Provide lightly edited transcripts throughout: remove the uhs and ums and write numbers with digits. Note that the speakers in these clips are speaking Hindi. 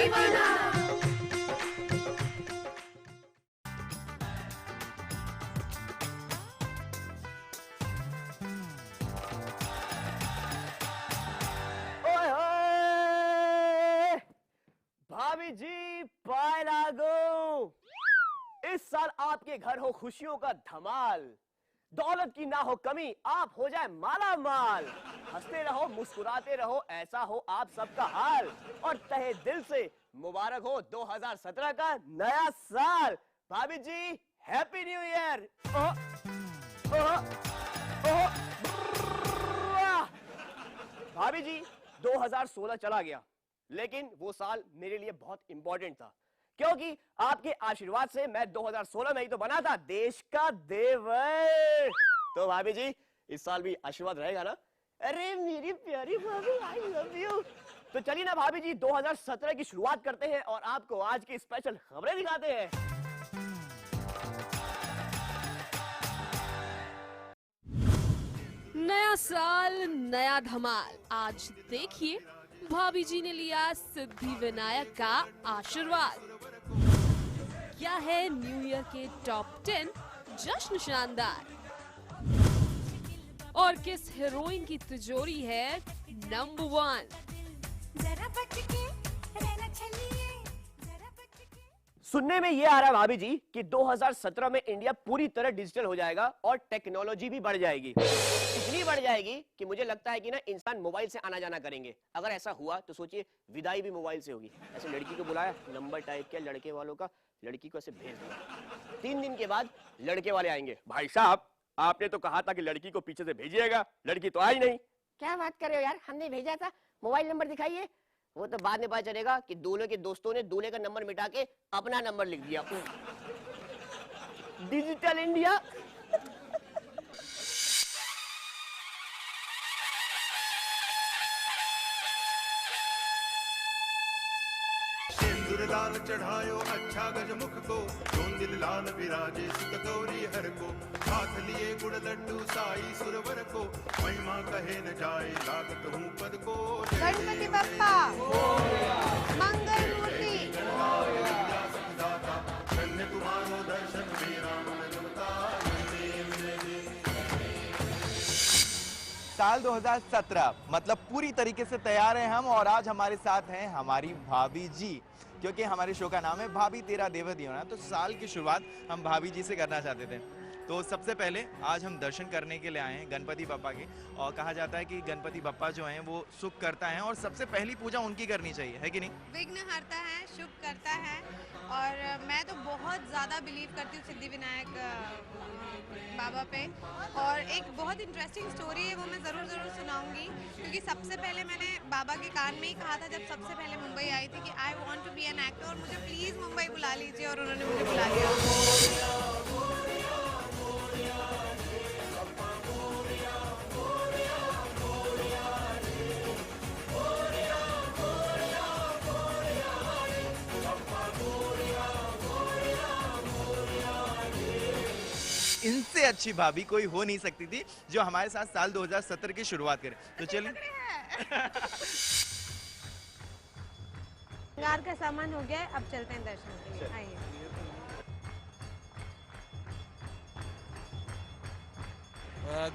बना। ओए होए! भाभी जी पाए लागो। इस साल आपके घर हो खुशियों का धमाल, दौलत की ना हो कमी, आप हो जाए माला माल। हंसते रहो मुस्कुराते रहो, ऐसा हो आप सबका हाल। और तहे दिल से मुबारक हो 2017 का नया साल। भाभी जी हैप्पी न्यू ईयर। भाभी जी 2016 चला गया, लेकिन वो साल मेरे लिए बहुत इंपॉर्टेंट था, क्योंकि आपके आशीर्वाद से मैं 2016 में ही तो बना था देश का देवर। तो भाभी जी इस साल भी आशीर्वाद रहेगा ना? अरे मेरी प्यारी भाभी, आई लव यू। तो चलिए ना भाभी जी 2017 की शुरुआत करते हैं और आपको आज की स्पेशल खबरें दिखाते हैं। नया साल नया धमाल। आज देखिए भाभी जी ने लिया सिद्धि विनायक का आशीर्वाद। क्या है न्यू ईयर के टॉप 10 जश्न शानदार, और किस हीरोइन की तिजोरी है नंबर 1। सुनने में ये आ रहा है भाभी जी कि 2017 में इंडिया पूरी तरह डिजिटल हो जाएगा और टेक्नोलॉजी भी बढ़ जाएगी। इतनी बढ़ जाएगी कि मुझे लगता है कि ना इंसान मोबाइल से आना जाना करेंगे। अगर ऐसा हुआ तो सोचिए विदाई भी मोबाइल से होगी। ऐसे लड़की को बुलाया, नंबर टाइप किया लड़के वालों का, लड़की को ऐसे भेज दिया। 3 दिन के बाद लड़के वाले आएंगे, भाई साहब आपने तो कहा था कि लड़की को पीछे से भेजिएगा, लड़की तो आई नहीं। क्या बात कर रहे हो यार, हमने भेजा था, मोबाइल नंबर दिखाइए। वो तो बाद में पता चलेगा कि दूल्हे के दोस्तों ने दूल्हे का नंबर मिटा के अपना नंबर लिख दिया। Digital India. लाल चढ़ायो अच्छा गजमुख को, दिल लाल विराजे सुत गौरी हर को। हाथ लिए गुड़ लड्डू साई सुरवर को, महिमा कहे न जाए लागत हूँ पद को। गणपति बप्पा मंगल मूर्ति। धन्य तुम्हारो दर्शन मेरा मन रमता। साल 2017 मतलब पूरी तरीके से तैयार हैं हम, और आज हमारे साथ हैं हमारी भाभी जी, क्योंकि हमारे शो का नाम है भाभी तेरा देवर दीवाना। तो साल की शुरुआत हम भाभी जी से करना चाहते थे। तो सबसे पहले आज हम दर्शन करने के लिए आए हैं गणपति बप्पा के, और कहा जाता है कि गणपति बप्पा जो हैं वो सुख करता है और सबसे पहली पूजा उनकी करनी चाहिए, है कि नहीं? विघ्न हरता है, शुभ करता है, और मैं तो बहुत ज़्यादा बिलीव करती हूँ सिद्धि विनायक बाबा पे। और एक बहुत इंटरेस्टिंग स्टोरी है, वो मैं ज़रूर सुनाऊंगी, क्योंकि सबसे पहले मैंने बाबा के कान में ही कहा था जब सबसे पहले मुंबई आई थी कि I want to be an actor, और मुझे प्लीज़ मुंबई बुला लीजिए, और उन्होंने मुझे बुला लिया। इनसे अच्छी भाभी कोई हो नहीं सकती थी जो हमारे साथ साल 2017 की शुरुआत करे। तो चलिए श्रृंगार का सामान हो गया है, अब चलते हैं दर्शन के लिए। आइए।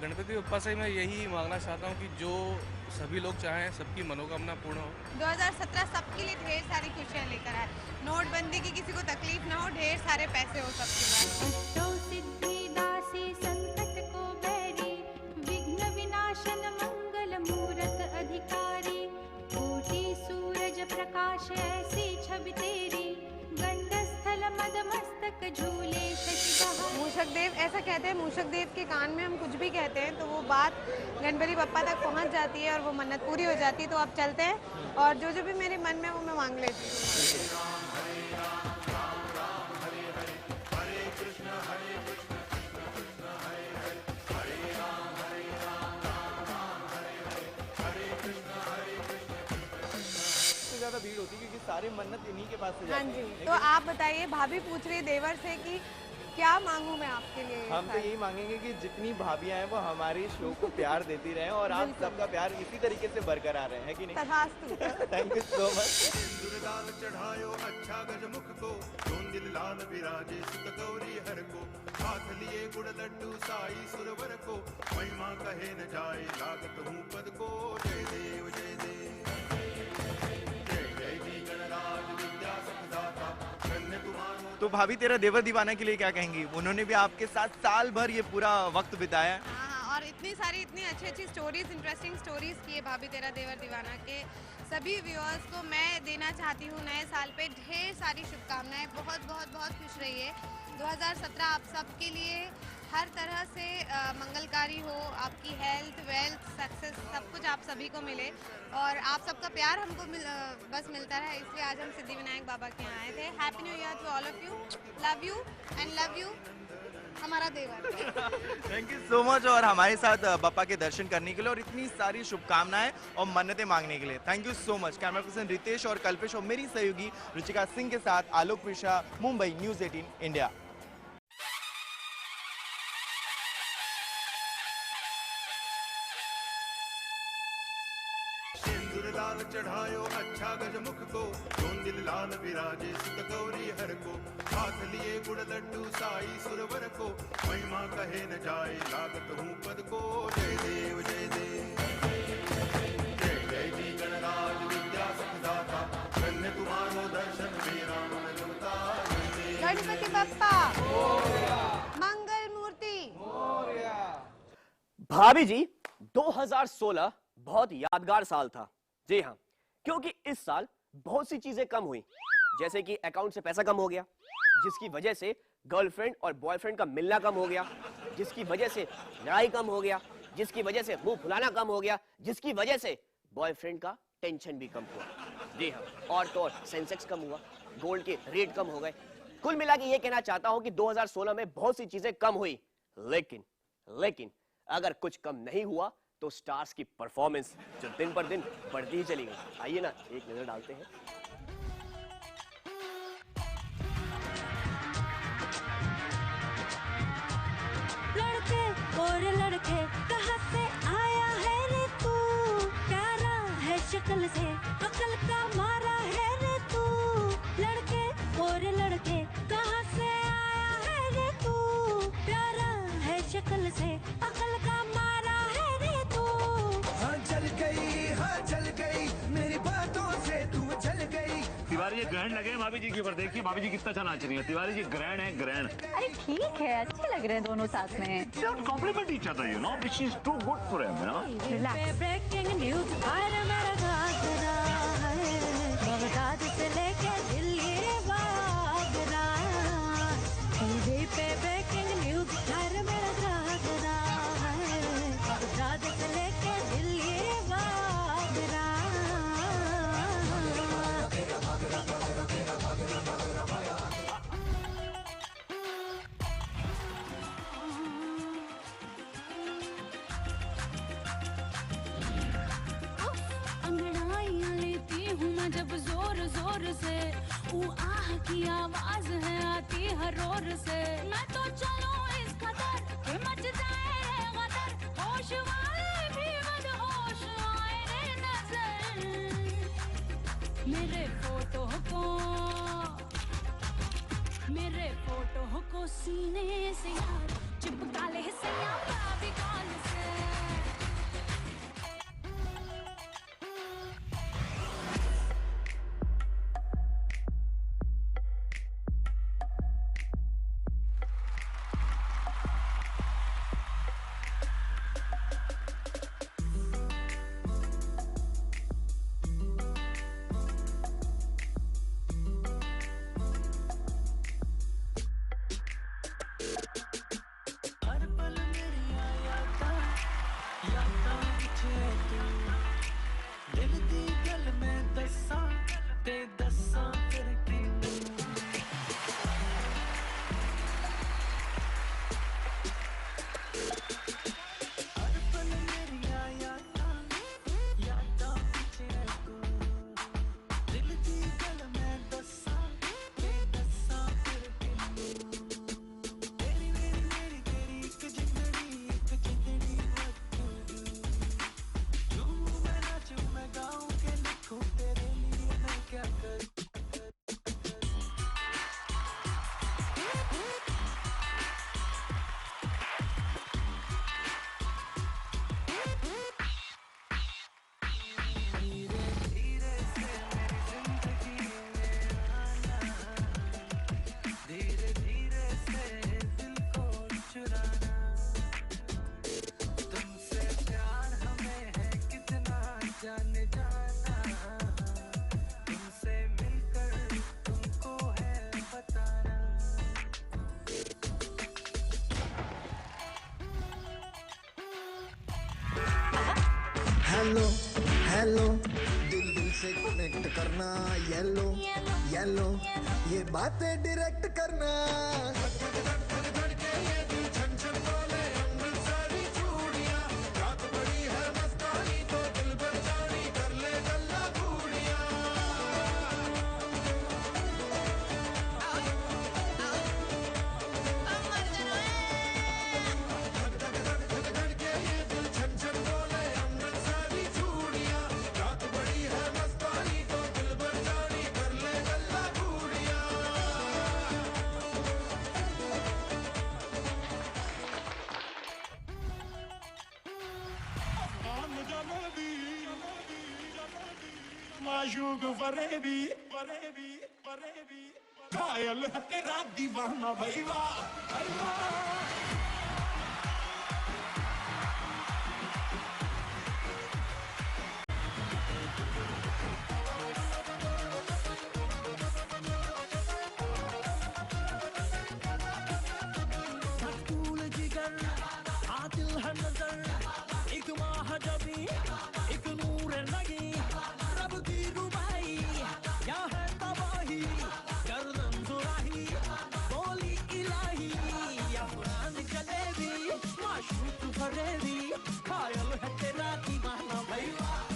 गणपति बप्पा से मैं यही मांगना चाहता हूँ कि जो सभी लोग चाहें सबकी मनोकामना पूर्ण हो। 2017 सबके लिए ढेर सारी खुशियाँ लेकर आए, नोटबंदी की किसी को तकलीफ ना हो, ढेर सारे पैसे हो सबके पास। प्रकाश ऐसी छवि तेरी, गंडस्थल मदमस्तक झूले शशि। मूषक देव, ऐसा कहते हैं मूषक देव के कान में हम कुछ भी कहते हैं तो वो बात गणपति बप्पा तक पहुंच जाती है और वो मन्नत पूरी हो जाती है। तो अब चलते हैं, और जो जो भी मेरे मन में वो मैं मांग लेती हूँ। ज्यादा भीड़ होती है क्योंकि सारे मन्नत इन्हीं के पास से हाँ जाते जी, हैं। तो आप बताइए, भाभी पूछ रही है देवर से कि क्या मांगू मैं आपके लिए? हम तो यही मांगेंगे कि जितनी भाभियां हैं वो हमारे शो को प्यार देती रहें और आप सबका प्यार इसी तरीके से बरकरार रहे, है कि नहीं? तथास्तु। Thank you so much. सिंदूर लाल चढ़ायो अच्छा गजमुख को, जोन दिल लाल विराजे सुत गौरी हर को, हाथ लिए गुड़ लड्डू साई सुरवर को, महिमा कहे न जाए लागत हूँ पद को। जय देव जय देव, जय जय जी गणराज विद्या सुखदाता, धन्य तुम्हारो। तो भाभी तेरा देवर दीवाना के लिए क्या कहेंगी? उन्होंने भी आपके साथ साल भर ये पूरा वक्त बिताया है। हाँ, और इतनी सारी इतनी अच्छी अच्छी स्टोरीज, इंटरेस्टिंग स्टोरीज की है भाभी तेरा देवर दीवाना के सभी व्यूअर्स को मैं देना चाहती हूँ नए साल पे ढेर सारी शुभकामनाएं। बहुत बहुत बहुत खुश रहिए। 2017 आप सबके लिए हर तरह से मंगलकारी हो, आपकी हेल्थ वेल्थ सक्सेस सब कुछ आप सभी को मिले और आप सबका प्यार हमको बस मिलता रहे, इसलिए आज हम सिद्धि विनायक बाबा के यहाँ आए थे। Happy new year to all of you, love you and love you हमारा देवर। थैंक यू सो मच और हमारे साथ बप्पा के दर्शन करने के लिए और इतनी सारी शुभकामनाएं और मन्नतें मांगने के लिए thank you so much. Camera person Ritesh और कल्पेश और मेरी सहयोगी रुचिका सिंह के साथ आलोक मिश्रा, मुंबई, न्यूज़ 18 इंडिया। सिंदूर लाल चढ़ायो अच्छा गजमुख को, जोन दिल लाल विराजे सुत गौरी हर को, हाथ लिए गुड़ लड्डू साई सुरवर को, महिमा कहे न जाए लागत हूँ पद को। जय देव जय देव, जय जय जी गणराज विद्या सुखदाता, धन्य तुम्हारो दर्शन मेरा मन रमता। गणपति बप्पा मंगल मूर्ति। भाभी जी 2016 बहुत यादगार साल था। जी हाँ, क्योंकि इस साल बहुत सी चीजें कम हुई, जैसे कि अकाउंट से पैसा कम हो गया, जिसकी वजह से गर्लफ्रेंड और बॉयफ्रेंड का मिलना कम हो गया, जिसकी वजह से लड़ाई कम हो गया, जिसकी वजह से मुंह फुलाना कम हो गया, जिसकी वजह से बॉयफ्रेंड का टेंशन भी कम हुआ। जी हाँ, और तो और सेंसेक्स कम हुआ, गोल्ड के रेट कम हो गए। कुल मिला के ये कहना चाहता हूं कि 2016 में बहुत सी चीजें कम हुई, लेकिन अगर कुछ कम नहीं हुआ तो स्टार्स की परफॉर्मेंस जो दिन पर दिन बढ़ती ही चली गई। आइए ना एक नजर डालते हैं। लड़के और लड़के कहाँ से आया है रे तू, प्यारा है शक्ल से अकल का मारा है रे तू। लड़के और लड़के कहाँ से आया है रे तू, प्यारा है शक्ल से अकल का मारा है रे तू। हाँ जल गई मेरी बातों से तू जल गई। तिवारी जी ग्रहण लगे भाभी जी के ऊपर, देखिए भाभी जी कितना अच्छा नाच रही है। तिवारी जी ग्रहण है, ग्रहण। अरे ठीक है, अच्छे लग रहे हैं दोनों साथ में। Compliment each other, you know, which is too good for him, you know. Relax. Breaking news मेरा घाघरा है, बगदाद से लेके दिल्ली आगरा। टीवी पे ब्रेकिंग न्यूज मेरा घाघरा है, बगदाद से लेके दिल्ली आगरा। अंगड़ाइयाँ लेती हूँ मैं जब जोर जोर से, वो आह की आवाज है आती हर ओर से। मैं तो चलूं इस कदर कि मच जाए गदर, होश वाले भी बदहोश आए रे नजर। मेरे फोटो को सीने से यार चिपका ले सैया भाभी कॉल से। हेलो हेलो दिल दिल से कनेक्ट करना येलो येलो ये बातें डायरेक्ट करना माशूक फरेबी घायल है तेरा दीवाना भाई वाह मकबूल जिगर आदिल है नजर एक माह जबी एक नूर लगी रब की रुबाई क्या है तबाही गर्दन सुराही बोली इलाही अफरान जलेबी माशूक फरेबी घायल है तेरा दीवाना भाई वाह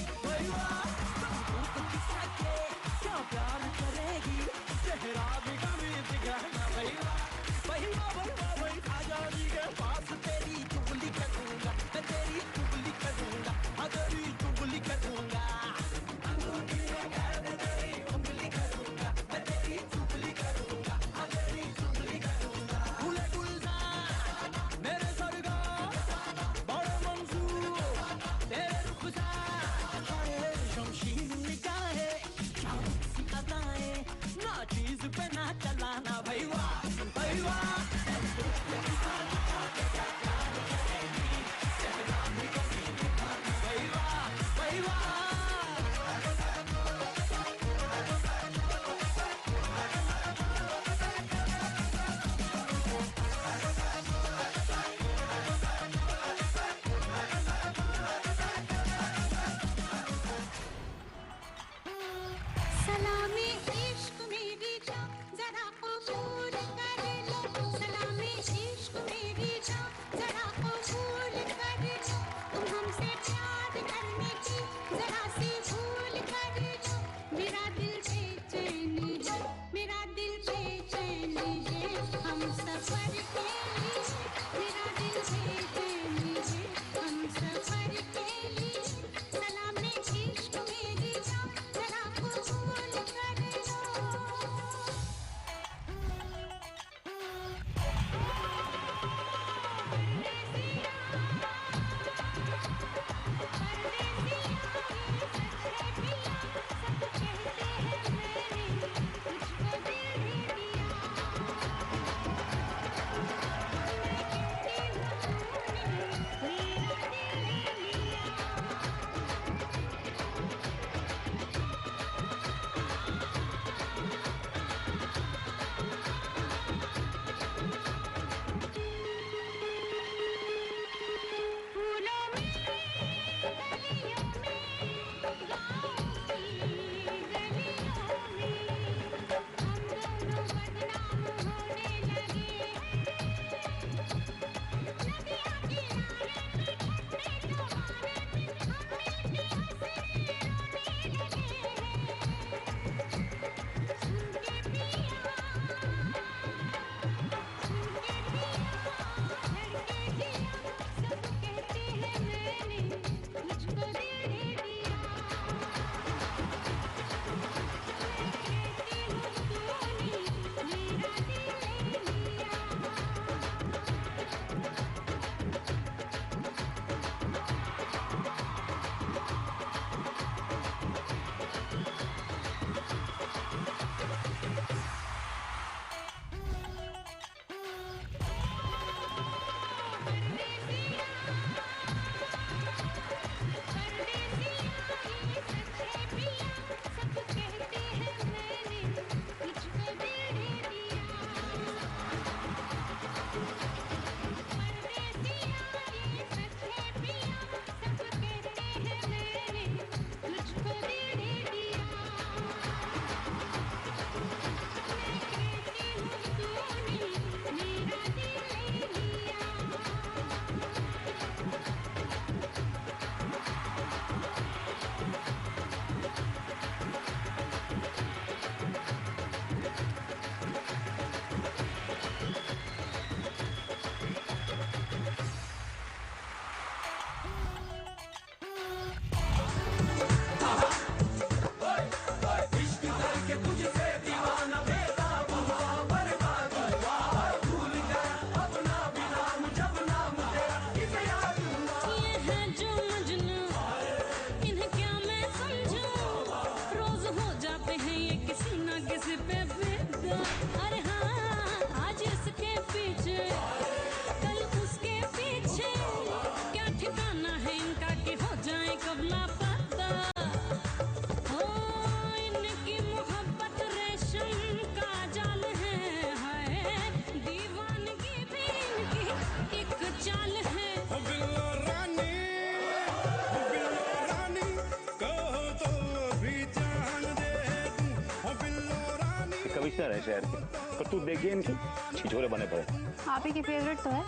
क्या प्यार करेगी चेहरा भी कभी दिखाना भाई वाह आजादी के पास तेरी चुगली करूंगा मैं तेरी चुगली करूंगा हाँ तेरी चुगली करूंगा फूले गुलजार मेरे सरगा बड़े मंसूर तेरे रुख सा जो मजनू, इन्हें क्या मैं समझूं, रोज हो जाते हैं ये किसी ना किसी पे फिदा। अरे हाँ, आज इसके पीछे कल उसके पीछे, क्या ठिकाना है इनका कि हो जाए कब लापता। हो इनकी मोहब्बत रेशम का जाल है, हाय दीवानगी भी इनकी एक चाल है। कमिश्नर है शहर के, पर तू देखिए इनके छिछोरे बने पड़े। आप ही की फेवरेट तो है।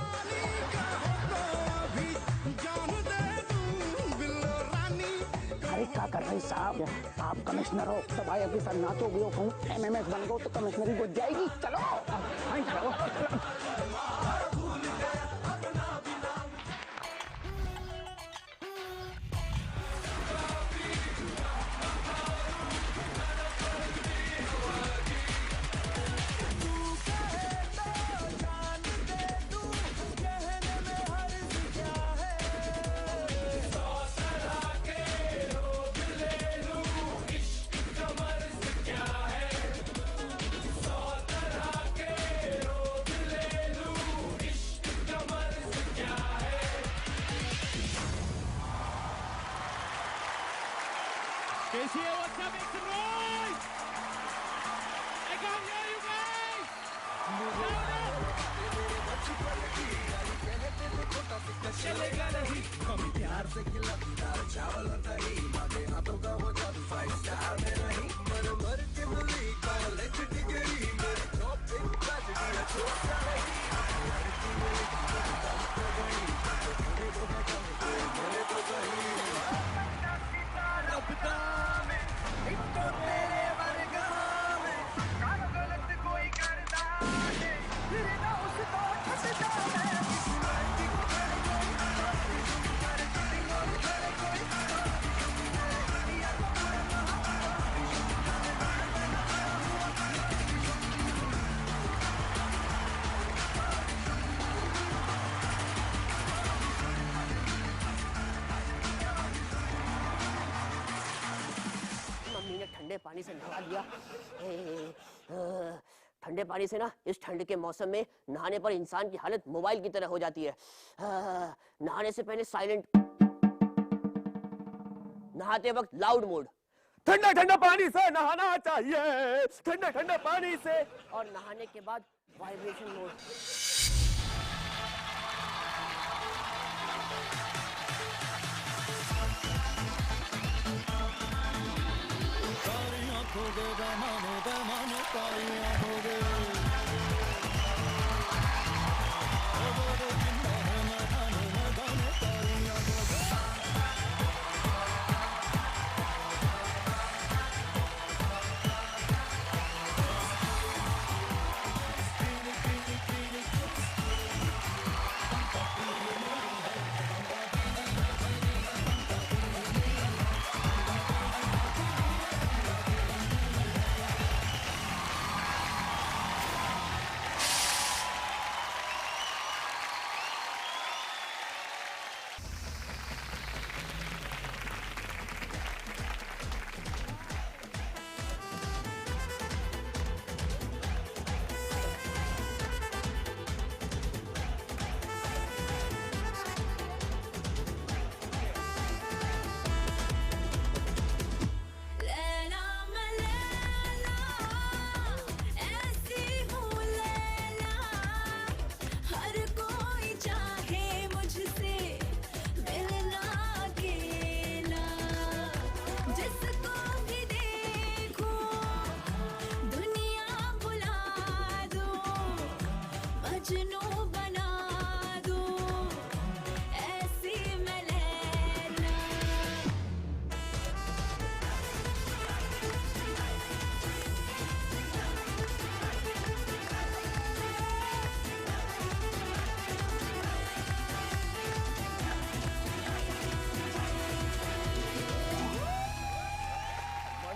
अरे क्या कर रहे साहब, आप कमिश्नर हो तो भाई अभी सर नाचोगे हो, कहूँ MMS बन गो तो कमिश्नरी हो जाएगी। चलो हाँ चलो। KCA, what's up? It's Royce! I can't hear you guys! चलेगा नहीं कभी प्यार से खिला दाल चावल और दही, बातें हाथों का हो जादू 5 स्टार में नहीं। मर मर के मिली कॉलेज डिग्री, मेरी जॉब एक ट्रेजेडी है, छोड़ सा नहीं। लड़की मेरी दम तो गई, मेरे को ना कम मेरे को सही रब्ता में एक तो तेरे वर्गा में, कारो गलत कोई करता है फिर ना उसको ठसता है। मम्मी ने ठंडे पानी से नहा लिया। ठंडे पानी से ना इस ठंड के मौसम में नहाने पर इंसान की हालत मोबाइल की तरह हो जाती है। नहाने से पहले साइलेंट, नहाते वक्त लाउड मोड, ठंडा ठंडा पानी से नहाना चाहिए, ठंडा ठंडा पानी से, और नहाने के बाद वाइब्रेशन मोड।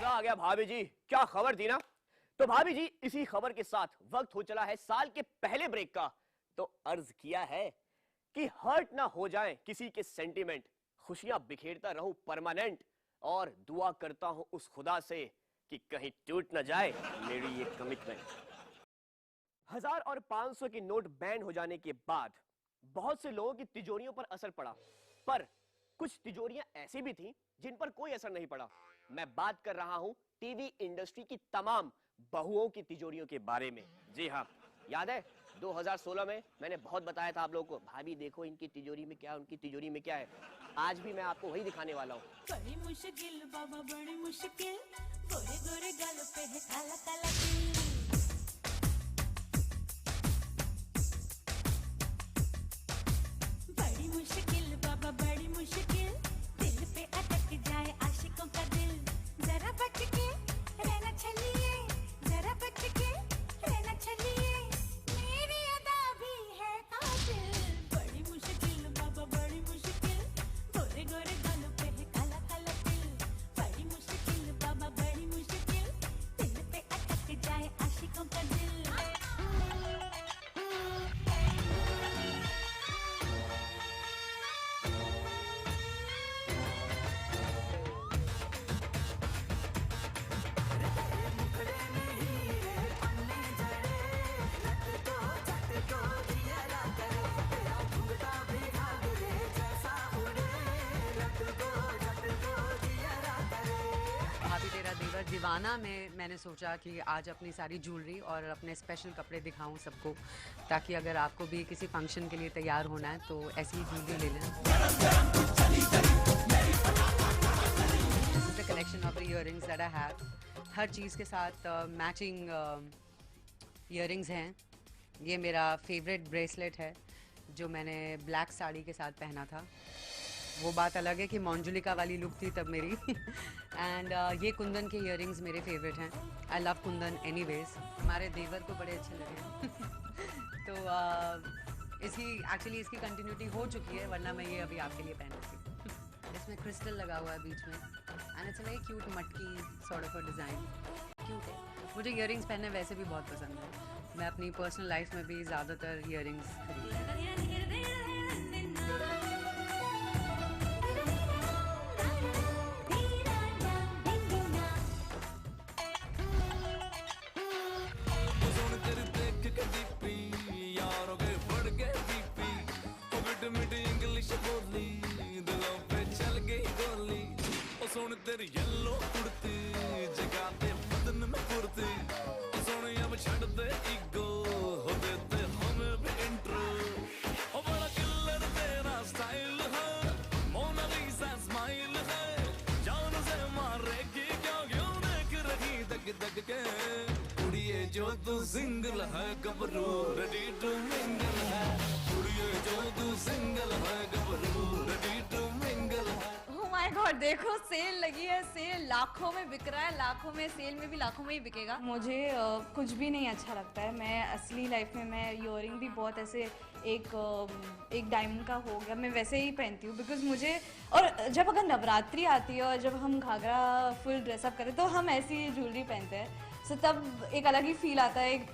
आ गया भाभी जी, क्या खबर थी ना। तो भाभी जी इसी खबर के साथ वक्त हो चला है साल के पहले ब्रेक का। तो अर्ज किया है कि हर्ट ना हो जाए किसी के सेंटीमेंट, खुशियां बिखेरता रहूं परमानेंट, और दुआ करता हूं उस खुदा से कि कहीं टूट न जाए मेरी ये कमिटमेंट। 1000 और 500 के नोट बैन हो जाने के बाद बहुत से लोगों की तिजोरियों पर असर पड़ा, पर कुछ तिजोरियां ऐसी भी थीं जिन पर कोई असर नहीं पड़ा। मैं बात कर रहा हूं टीवी इंडस्ट्री की तमाम बहुओं की तिजोरियों के बारे में। जी हाँ, याद है 2016 में मैंने बहुत बताया था आप लोगों को, भाभी देखो इनकी तिजोरी में क्या है, उनकी तिजोरी में क्या है। आज भी मैं आपको वही दिखाने वाला हूँ। बड़ी मुश्किल बाबा बड़ी मुश्किल, गोरे गोरे गालों पे है काला काला तिल। बड़ी मुश्किल बाबा बड़ी मुश्किल, दिल पे अटक जाए आशिकों का दिल। जरा बच के रहना छलिए, जरा बच के रहना छलिए, मेरी अदा भी है कातिल। बड़ी मुश्किल बाबा बड़ी मुश्किल, गोरे गोरे गालों पे है काला काला तिल। बड़ी मुश्किल बाबा बड़ी मुश्किल, दिल पे अटक जाए आशिकों का दिल। भाभी तेरा देवर दीवाना में मैंने सोचा कि आज अपनी सारी ज्वेलरी और अपने स्पेशल कपड़े दिखाऊं सबको, ताकि अगर आपको भी किसी फंक्शन के लिए तैयार होना है तो ऐसी ही ज्वेलरी ले लें। This is the collection of the earrings that I have. हर चीज़ के साथ मैचिंग earrings हैं। ये मेरा फेवरेट ब्रेसलेट है जो मैंने ब्लैक साड़ी के साथ पहना था। वो बात अलग है कि मंजुलिका वाली लुक थी तब मेरी। एंड ये कुंदन के इयररिंग्स मेरे फेवरेट हैं। I love Kundan anyways. हमारे देवर को बड़े अच्छे लगे। तो इसकी कंटिन्यूटी हो चुकी है, वरना मैं ये अभी आपके लिए पहन रही थी। इसमें क्रिस्टल लगा हुआ है बीच में, and it's a very cute मटकी sort of a design. Cute है। मुझे इयररिंग्स पहनने वैसे भी बहुत पसंद है। मैं अपनी पर्सनल लाइफ में भी ज़्यादातर इयररिंग्स खरीदती हूँ। सुन तेरी येलो कुर्ती जगाते बदन में फुर्ती, सुन अब छड़ दे ईगो हो देते हमें भी इंट्रो। ओ बड़ा किलर तेरा स्टाइल है, मोनालिसा स्माइल है, जान से मारेगी क्या क्यों देख रही दग दग के। कुड़िए जो तू सिंगल है गबरू रेडी टू मिंगल है, कुड़िए जो तू सिंगल है गबरू रेडी टू मिंगल है। माय गॉड, देखो सेल लगी है, सेल लाखों में बिक रहा है, लाखों में, सेल में भी लाखों में ही बिकेगा। मुझे कुछ भी नहीं अच्छा लगता है। मैं असली लाइफ में मैं ईयरिंग भी बहुत ऐसे एक डायमंड का हो गया, मैं वैसे ही पहनती हूँ बिकॉज मुझे, और जब अगर नवरात्रि आती है और जब हम घाघरा फुल ड्रेसअप करें तो हम ऐसी ज्वेलरी पहनते हैं। सो तब एक अलग ही फील आता है। एक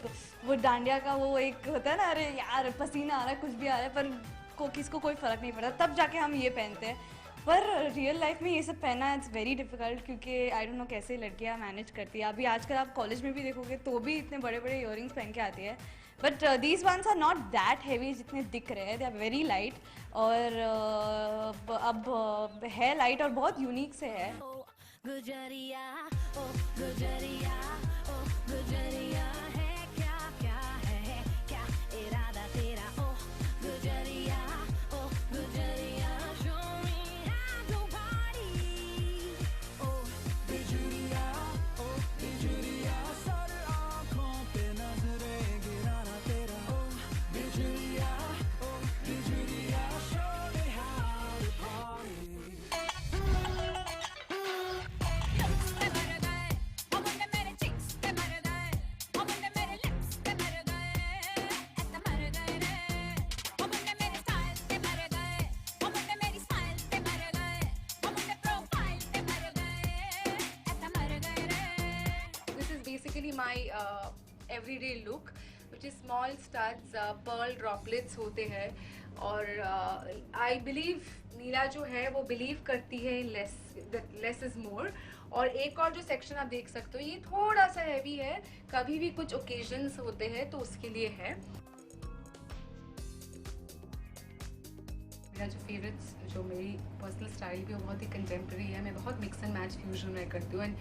वो डांडिया का वो एक होता है ना, अरे यार पसीना आ रहा है, कुछ भी आ रहा है, पर किसको कोई फ़र्क नहीं पड़ता, तब जाके हम ये पहनते हैं। पर रियल लाइफ में ये सब पहनना इट्स वेरी डिफिकल्ट, क्योंकि आई डोंट नो कैसे लड़कियां मैनेज करती है। अभी आजकल आप कॉलेज में भी देखोगे तो भी इतने बड़े बड़े इयररिंग्स पहन के आती है, but these ones are not that heavy जितने दिख रहे हैं। दे आर वेरी लाइट, और अब है लाइट और बहुत यूनिक से है। गुजरिया ओ गुजरिया ओ गुजरिया है क्या क्या है क्या इरादा तेरा ओ गुजरिया ओ गुजरिया show me how to party ओ बिजुरिया सारे आँखों पे नजरे गिराना तेरा ओ बिजुरिया show me how to party। my everyday look, which is small studs, pearl droplets होते हैं, और आई बिलीव नीला जो है वो बिलीव करती है लेस इज मोर। और एक और जो सेक्शन आप देख सकते हो ये थोड़ा सा हैवी है, कभी भी कुछ ओकेजन्स होते हैं तो उसके लिए है। मेरा जो फेवरेट्स, जो मेरी पर्सनल स्टाइल भी बहुत ही कंटेम्प्रेरी है, मैं बहुत मिक्स एंड मैच फ्यूजन में करती हूँ। एंड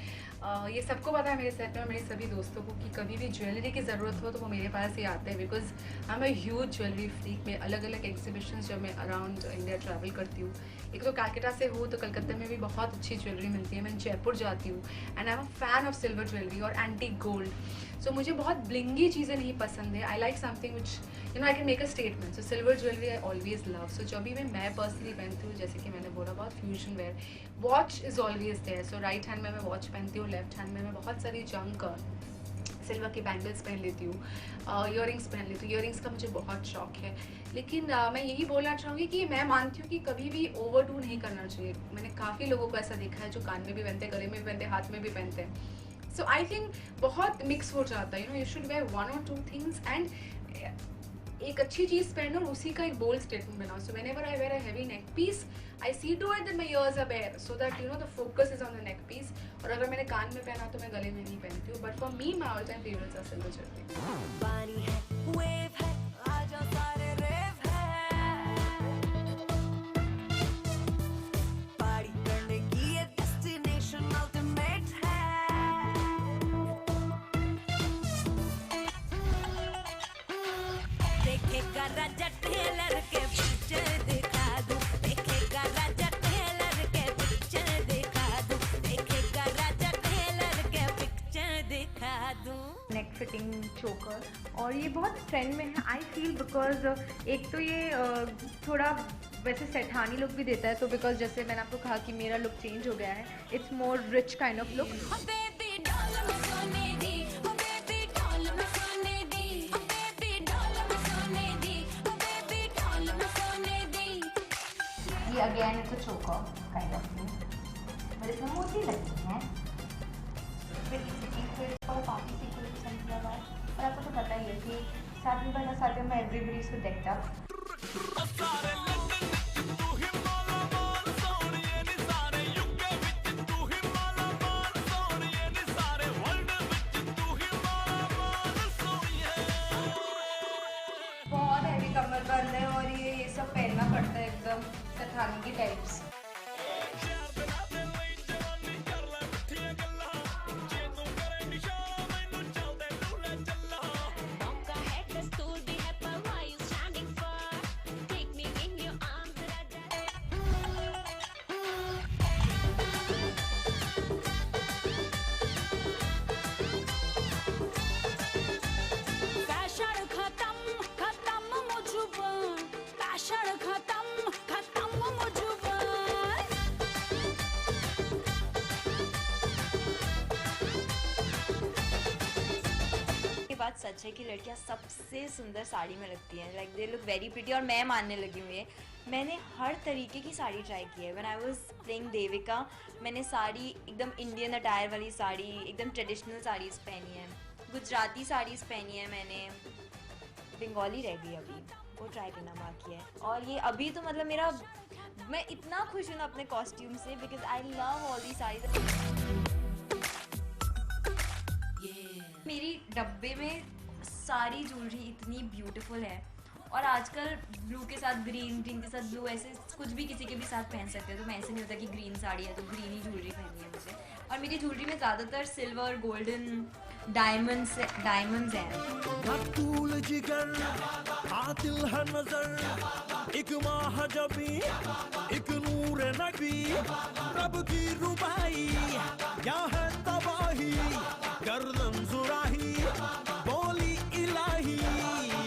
ये सबको पता है मेरे सेट में और मेरे सभी दोस्तों को कि कभी भी ज्वेलरी की ज़रूरत हो तो वो मेरे पास ही आते हैं, because I am a huge jewellery freak. मैं अलग अलग एग्जीबिशंस जब मैं अराउंड इंडिया ट्रैवल करती हूँ, एक तो कैलकाटा से हो तो कलकत्ता में भी बहुत अच्छी ज्वेलरी मिलती है, मैं जयपुर जाती हूँ and I am a fan of silver jewellery और एंटीक गोल्ड। सो मुझे बहुत ब्लिंगी चीज़ें नहीं पसंद है, I like something which you know I can make a statement. So silver jewellery I always love. So जब भी मैं पर्सनली पहनती हूँ, जैसे कि मैंने बोला बहुत fusion wear, watch is always there. So right hand में मैं वॉच पहनती हूँ, लेफ्ट हैंड में मैं बहुत सारी जंक सिल्वर की बैंगल्स पहन लेती हूँ, ईयरिंग्स पहन लेती हूँ। ईयरिंग्स का मुझे बहुत शौक है, लेकिन मैं यही बोलना चाहूँगी कि मैं मानती हूँ कि कभी भी ओवरडू नहीं करना चाहिए। मैंने काफ़ी लोगों को ऐसा देखा है जो कान में भी पहनते हैं, गले में भी पहनते हैं, हाथ में भी पहनते हैं। सो आई थिंक बहुत मिक्स हो जाता है, you know, you should wear 1 or 2 things and एक अच्छी चीज़ पहनो और उसी का एक बोल्ड स्टेटमेंट बनाओ। So whenever I wear a heavy neck piece, I see to it that my ears are bare, so that you know the focus is on the neck piece. और अगर मैंने कान में पहना तो मैं गले में नहीं पहनती हूँ। But for me my all time favourites are silver jewellery. Neck fitting choker, और ये बहुत ट्रेंड में है आई फील, बिकॉज एक तो ये थोड़ा वैसे सेठानी लुक भी देता है, तो बिकॉज जैसे मैंने आपको कहा कि मेरा लुक चेंज हो गया है, it's more rich kind of look. ये अगेन इट्स अ चोकर काइंड ऑफ थिंग, बट इसमें मोती लगी है। पार्टी सीक्वेंस पसंद लगा है, और आपको तो पता ही है कि साथ में एवरीबॉडी इसको देखता। बहुत हैवी कमर बंद है और ये सब पहनना पड़ता है एकदम सेठानी की टाइप्स। सच है कि लड़कियां सबसे सुंदर साड़ी में लगती हैं, like they look very pretty. और मैं मानने लगी हूँ ये, मैंने हर तरीके की साड़ी ट्राई की है। When I was playing Devika, मैंने साड़ी एकदम इंडियन अटायर वाली साड़ी, एकदम ट्रेडिशनल साड़ीज़ पहनी है, गुजराती साड़ीज़ पहनी है, मैंने बंगाली रह गई अभी, वो ट्राई करना बाकी है। और ये अभी तो मतलब मेरा, मैं इतना खुश हूँ ना अपने कॉस्ट्यूम से, because I love all the saris. मेरी डब्बे में सारी ज्वेलरी इतनी ब्यूटीफुल है, और आजकल ब्लू के साथ ग्रीन, ग्रीन के साथ ब्लू, ऐसे कुछ भी किसी के भी साथ पहन सकते हैं। तो मैं ऐसे नहीं होता कि ग्रीन साड़ी है तो ग्रीन ही ज्वेलरी पहननी है मुझे। और मेरी ज्वेलरी में ज़्यादातर सिल्वर, गोल्डन, डायमंड्स हैं। तूल जिगर आतिल है नजर, एक महाजबी, एक नूर नबी, रब की रुबाई, क्या है तबाही, गर्दन जुराही, बोली इलाही,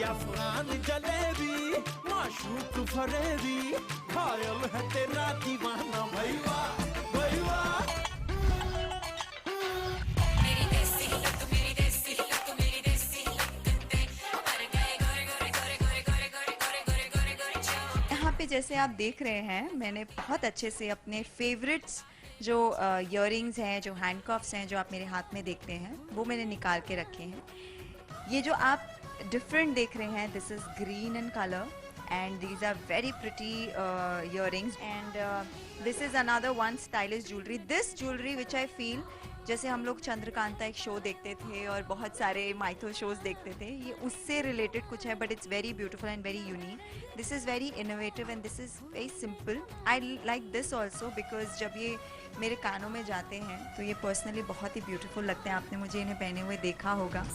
अफगान जलेबी, माशूक फरेबी, घायल है तेरा दीवाना भैया भैया। यहाँ पे जैसे आप देख रहे हैं, मैंने बहुत अच्छे से अपने फेवरेट्स जो ईयरिंग्स हैं, जो हैंडकफ्स हैं, जो आप मेरे हाथ में देखते हैं, वो मैंने निकाल के रखे हैं। ये जो आप डिफरेंट देख रहे हैं, this is green in colour and these are very pretty earrings, and this is another one stylish jewelry. This jewelry which I feel, जैसे हम लोग चंद्रकांता एक शो देखते थे और बहुत सारे माइथो शोज देखते थे, ये उससे रिलेटेड कुछ है, but it's very beautiful and very unique. This is very innovative and this is very simple. I like this also because जब ये मेरे कानों में जाते हैं तो ये पर्सनली बहुत ही ब्यूटीफुल लगते हैं. आपने मुझे इन्हें पहने हुए देखा होगा.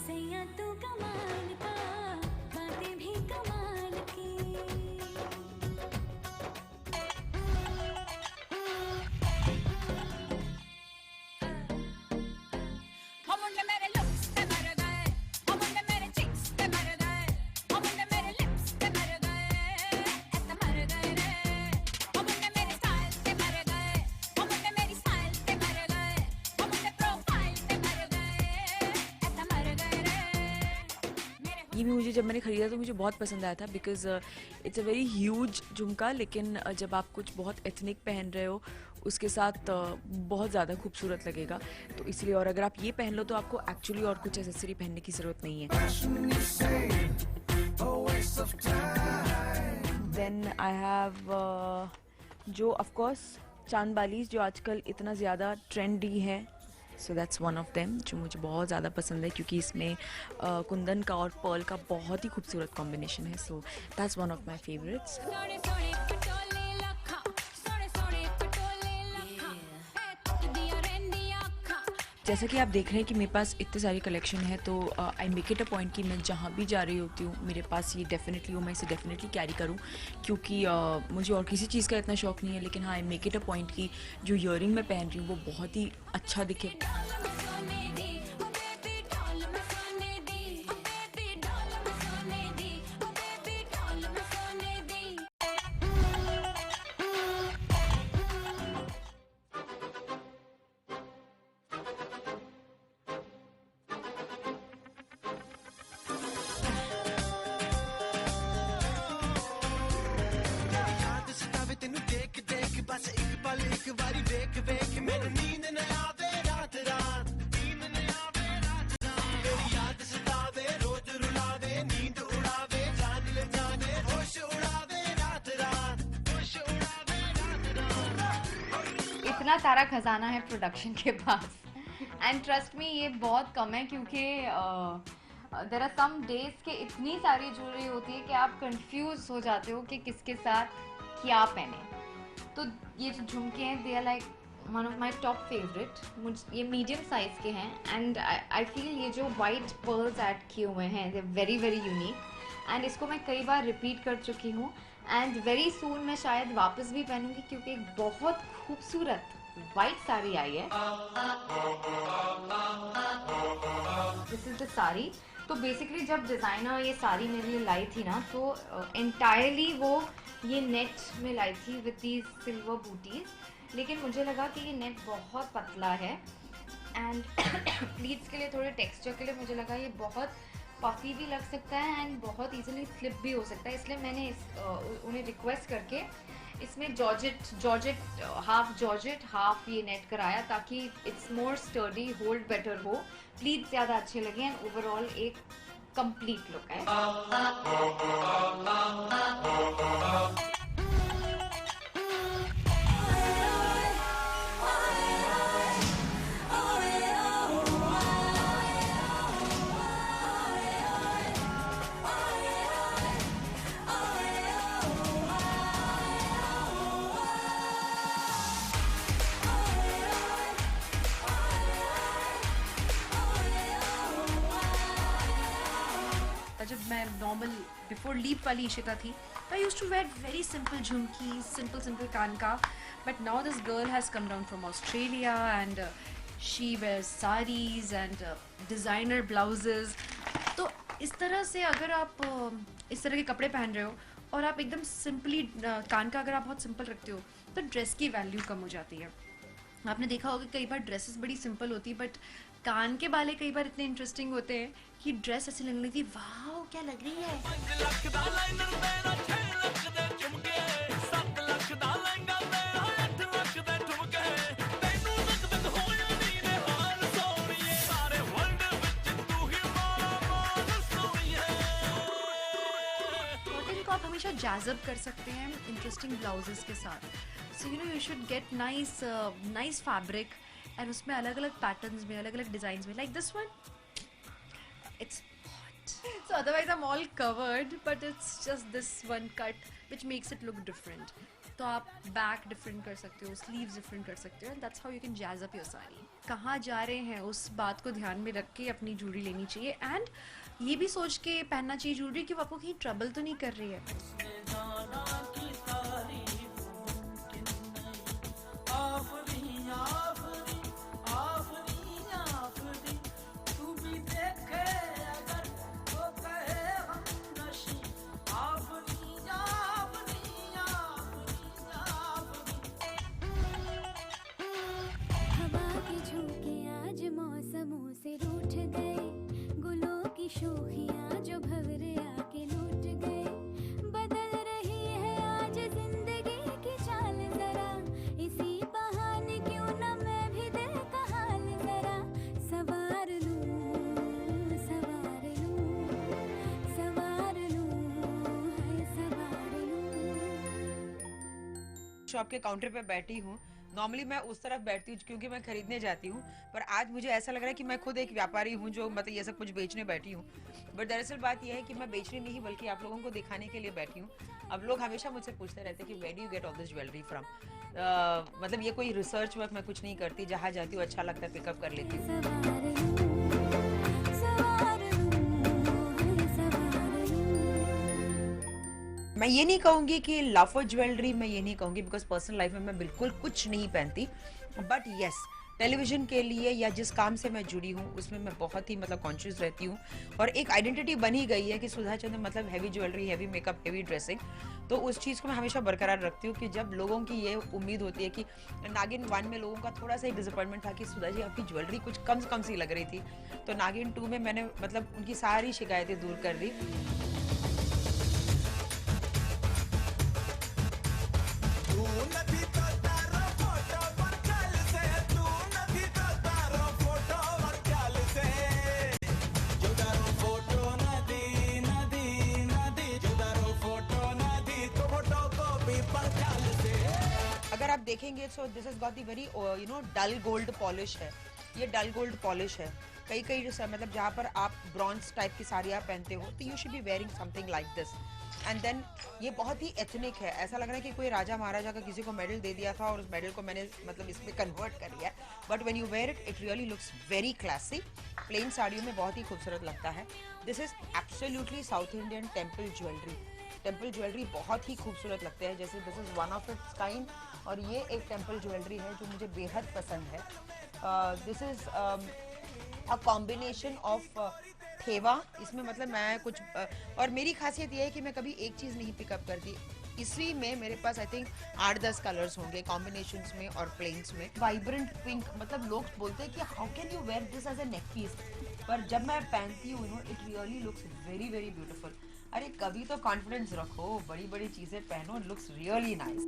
ये भी मुझे जब मैंने ख़रीदा तो मुझे बहुत पसंद आया था because it's a very huge झुमका, लेकिन जब आप कुछ बहुत एथनिक पहन रहे हो उसके साथ बहुत ज़्यादा खूबसूरत लगेगा. तो इसलिए, और अगर आप ये पहन लो तो आपको एक्चुअली और कुछ एसेसरी पहनने की ज़रूरत नहीं है. देन आई हैव जो ऑफकोर्स चांद बालीज जो आजकल इतना ज़्यादा ट्रेंडी है. So that's one of them जो मुझे बहुत ज़्यादा पसंद है क्योंकि इसमें कुंदन का और पर्ल का बहुत ही खूबसूरत कॉम्बिनेशन है. So that's one of my favourites. जैसा कि आप देख रहे हैं कि मेरे पास इतने सारी कलेक्शन है, तो I make it a point कि मैं जहाँ भी जा रही होती हूँ मेरे पास ये डेफिनेटली हो, मैं इसे डेफिनेटली कैरी करूँ क्योंकि मुझे और किसी चीज़ का इतना शौक नहीं है. लेकिन हाँ, I make it a point कि जो ईयरिंग मैं पहन रही हूँ वो बहुत ही अच्छा दिखे. इतना सारा खजाना है प्रोडक्शन के पास, एंड ट्रस्ट मी ये बहुत कम है क्योंकि देयर आर सम डेज के इतनी सारी ज्वेलरी होती है कि आप कंफ्यूज हो जाते हो कि किसके साथ क्या पहने. तो ये जो झुमके हैं they are like one of my top favourite. ये मीडियम साइज़ के हैं एंड आई फील ये जो वाइट पर्ल्स ऐड किए हुए हैं they very very unique, and इसको मैं कई बार रिपीट कर चुकी हूँ एंड वेरी सून मैं शायद वापस भी पहनूंगी क्योंकि एक बहुत खूबसूरत वाइट साड़ी आई है. This is the sari. तो बेसिकली जब डिज़ाइनर ये साड़ी मेरे लिए लाई थी ना, तो एंटायरली वो ये नेट में लाई थी विद दीज सिल्वर बूटीज, लेकिन मुझे लगा कि ये नेट बहुत पतला है एंड प्लीट्स के लिए, थोड़े टेक्सचर के लिए मुझे लगा ये बहुत पफी भी लग सकता है एंड बहुत इजीली फ्लिप भी हो सकता है. इसलिए मैंने उन्हें रिक्वेस्ट करके इसमें जॉर्जेट हाफ ये नेट कराया ताकि it's more sturdy, hold better हो, प्लीट्स ज़्यादा अच्छे लगे एंड ओवरऑल एक कंप्लीट लुक है. जब मैं नॉर्मल बिफोर लीप वाली इशिता थी, I used to wear very simple झुमकी, सिंपल कान का, but now this girl has come down from Australia and she wears saris and designer blouses. तो इस तरह से अगर आप इस तरह के कपड़े पहन रहे हो और आप एकदम सिंपली कान का अगर आप बहुत सिंपल रखते हो तो ड्रेस की वैल्यू कम हो जाती है. आपने देखा होगा कई बार ड्रेसेस बड़ी सिंपल होती है बट कान के बाले कई बार इतने इंटरेस्टिंग होते हैं कि ड्रेस ऐसी लगने लगती है, वाह क्या लग रही है. हमेशा जैज़अप कर सकते हैं इंटरेस्टिंग ब्लाउजेस के साथ. So you know you should get nice fabric and उसमें अलग अलग पैटर्न्स में, अलग अलग डिज़ाइंस में, like this one. It's hot. So otherwise I'm all covered, but it's just this one cut which makes it look different. तो आप बैक डिफरेंट कर सकते हो, स्लीव्स डिफरेंट कर सकते हो, and that's how you can jazz up your sari. कहाँ जा रहे हैं उस बात को ध्यान में रख के अपनी ज्वेलरी लेनी चाहिए, एंड ये भी सोच के पहनना चाहिए ज्वेलरी कि वो आपको कहीं ट्रबल तो नहीं कर रही है. मौसमों से रूठ गए, गुलों की शोखियां जो भंवरे आके लूट गए. बदल रही है आज जिंदगी की चाल जरा, इसी बहाने क्यों ना मैं भी दिल का हाल जरा सवार लूं, सवार लूं, सवार लूं, है सवार लूं. शॉप के काउंटर पे बैठी हूँ. नॉर्मली मैं उस तरफ बैठती हूँ क्योंकि मैं खरीदने जाती हूँ, पर आज मुझे ऐसा लग रहा है कि मैं खुद एक व्यापारी हूँ जो मतलब ये सब कुछ बेचने बैठी हूँ. बट दरअसल बात यह है कि मैं बेचने नहीं बल्कि आप लोगों को दिखाने के लिए बैठी हूँ. अब लोग हमेशा मुझसे पूछते रहते हैं कि where do you get all this jewellery from. मतलब ये कोई रिसर्च वर्क मैं कुछ नहीं करती, जहाँ जाती हूँ अच्छा लगता है पिकअप कर लेती हूँ. मैं ये नहीं कहूँगी कि लव फॉर ज्वेलरी, मैं ये नहीं कहूँगी बिकॉज पर्सनल लाइफ में मैं बिल्कुल कुछ नहीं पहनती. बट येस, टेलीविजन के लिए या जिस काम से मैं जुड़ी हूँ उसमें मैं बहुत ही मतलब कॉन्शियस रहती हूँ, और एक आइडेंटिटी बनी गई है कि सुधा चंद्र मतलब heavy jewellery, heavy makeup, heavy dressing. तो उस चीज़ को मैं हमेशा बरकरार रखती हूँ कि जब लोगों की ये उम्मीद होती है कि नागिन 1 में लोगों का थोड़ा सा एक डिसअपॉइंटमेंट था कि सुधा जी आपकी ज्वेलरी कुछ कम सी लग रही थी, तो नागिन 2 में मैंने मतलब उनकी सारी शिकायतें दूर कर दी. अगर आप देखेंगे so this is got the very you know dull gold polish है. ये डल गोल्ड पॉलिश है. कई जैसे मतलब जहाँ पर आप ब्रॉन्ज टाइप की साड़ियाँ पहनते हो तो you should be wearing something like this. And then ये बहुत ही एथनिक है. ऐसा लग रहा है कि कोई राजा महाराजा का किसी को मेडल दे दिया था और उस मेडल को मैंने मतलब इसमें कन्वर्ट कर लिया. But when you wear it really looks very classy. Plain साड़ियों में बहुत ही खूबसूरत लगता है. This is absolutely South Indian temple jewellery. Temple jewellery बहुत ही खूबसूरत लगते हैं. जैसे this is one of its kind, और ये एक टेम्पल ज्वेलरी है जो मुझे बेहद पसंद है. This is a combination of Thewa. इसमें मतलब मैं कुछ और मेरी खासियत ये है कि मैं कभी एक चीज़ नहीं पिकअप करती. इसी में मेरे पास आई थिंक 8-10 कलर्स होंगे कॉम्बिनेशंस में और प्लेन्स में. वाइब्रेंट पिंक, मतलब लोग बोलते हैं कि how can you wear this as a neck piece, पर जब मैं पहनती हूँ no it really looks very very beautiful. अरे कभी तो कॉन्फिडेंस रखो, बड़ी बड़ी चीज़ें पहनो, लुक्स रियली नाइस.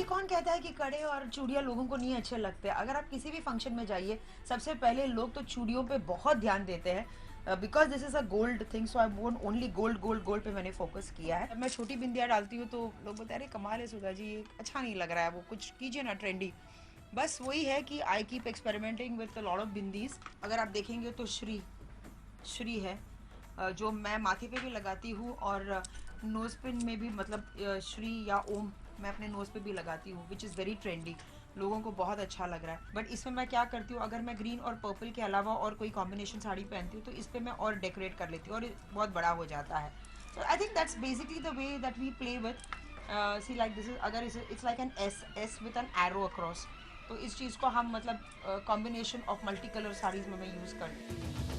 कौन कहता है कि कड़े और चूड़ियाँ लोगों को नहीं अच्छे लगते. अगर आप किसी भी फंक्शन में जाइए, सबसे पहले लोग तो चूड़ियों पे बहुत ध्यान देते हैं because this is a gold thing. So I won't only gold पे मैंने फोकस किया है. मैं छोटी बिंदियाँ डालती हूँ तो लोग बोलते हैं अरे कमाल है सुधा जी, ये अच्छा नहीं लग रहा है, वो कुछ कीजिए ना ट्रेंडी. बस वही है कि I keep experimenting with a lot of bindis. अगर आप देखेंगे तो श्री है जो मैं माथे पे भी लगाती हूँ, और नोज पिन में भी मतलब श्री या ओम मैं अपने नोज पे भी लगाती हूँ, विच इज़ वेरी ट्रेंडी. लोगों को बहुत अच्छा लग रहा है. बट इसमें मैं क्या करती हूँ, अगर मैं ग्रीन और पर्पल के अलावा और कोई कॉम्बिनेशन साड़ी पहनती हूँ तो इस पर मैं और डेकोरेट कर लेती हूँ और बहुत बड़ा हो जाता है. So I think that's basically the way that we play with. See like this is, अगर it's like an S with an arrow across. तो इस चीज़ को हम मतलब combination of multi colour saris में मैं यूज़ करती हूँ.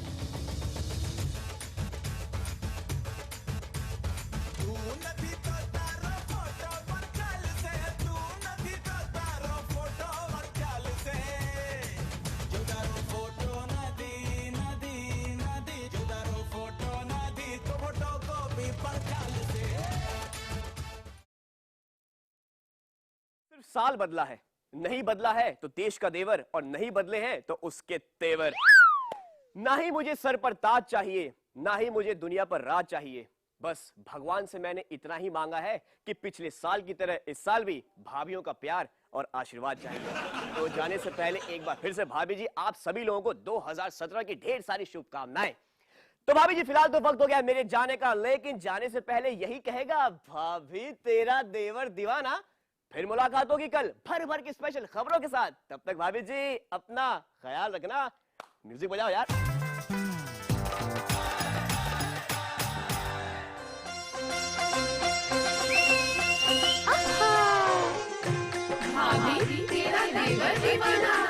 साल बदला है नहीं बदला है तो देश का देवर, और नहीं बदले हैं तो उसके तेवर। ना ही मुझे सर पर ताज चाहिए, ना ही मुझे दुनिया पर राज चाहिए, बस भगवान से मैंने इतना ही मांगा है कि पिछले साल की तरह इस साल भी भाभियों का प्यार और आशीर्वाद चाहिए। तो जाने से पहले एक बार फिर से भाभी जी आप सभी लोगों को 2017 की ढेर सारी शुभकामनाएं। तो भाभी जी फिलहाल तो वक्त हो गया मेरे जाने का, लेकिन जाने से पहले यही कहेगा भाभी तेरा देवर दीवाना। फिर मुलाकात होगी कल भर भर की स्पेशल खबरों के साथ। तब तक भाभी जी अपना ख्याल रखना। म्यूजिक बजाओ यार। भाभी तेरा देवर दीवाना।